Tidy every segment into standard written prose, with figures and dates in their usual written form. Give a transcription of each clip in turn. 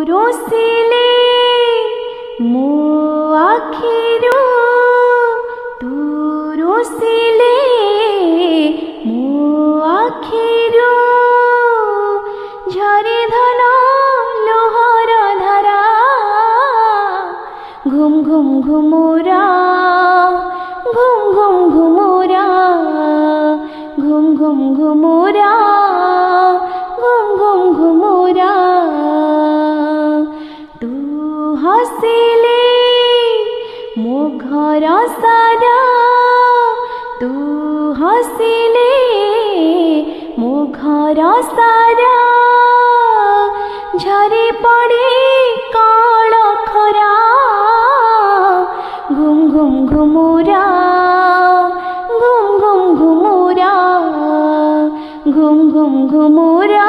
ରୋଷିଲେ ମୋ ଆଖିରୁ ତୁ ରୋଷିଲେ ମୋ ଆଖିରୁ ଝରି ଧନ ଲୋହର ଧାରା ଘୁମ ଘୁମ ଘୁମୁରା ଘୁମ ଘୁମ ଘୁମୁରା ঘুম ঘুম ঘুমুরা ঘুম ঘুম ঘুমুরা তু হসিলে মো ঘর সারা তু হসিলে মো ঘর সারা ঝরে পড়ে কাল খরা ঘুম ঘুম ঘুমুরা ঘুম ঘুম ঘুমুরা ঘুম ঘুম ঘুমুরা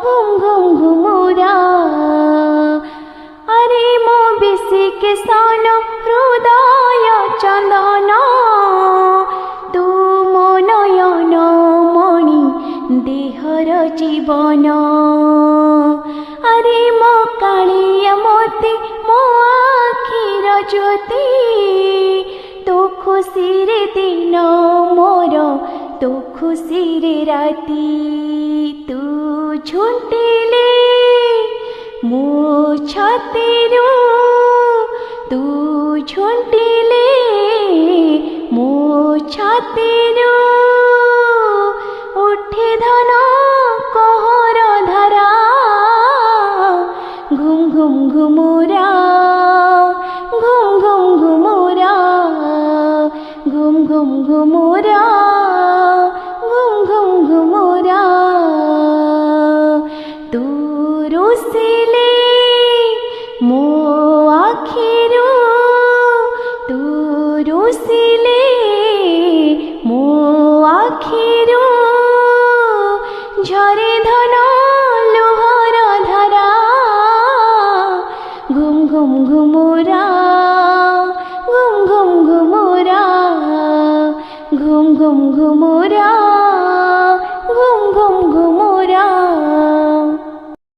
ঘুম ঘুম ঘুমুরা আরে মো বিশিকে সান হৃদয় চন্দন তু মো নয়ন মণি দেহর জীবন আরে মো কালিয়া মতি মো আখির জ্যোতি তো খুশিরে দিন মোর তো খুশিরে রাতি তু ঝুঁটিলে মো ছাতিরু তু ঝুঁটিলে মো ছাতিরু উঠে ধন কহর ধারা ঘুম ঘুম ঘুমুরা ঘুম ঘুম ঘুমুরা ঘুম ঘুম ঘুমুরা ঘুম ঘুম ঘুমুরা তু রোষিলে মো আখিরু তু রোষিলে মো আখিরু ঝরে ধন লোহর ধারা ঘুম ঘুম ঘুমুরা ঘুম ঘুম ঘুমুরা ঘুম ঘুম ঘুমুরা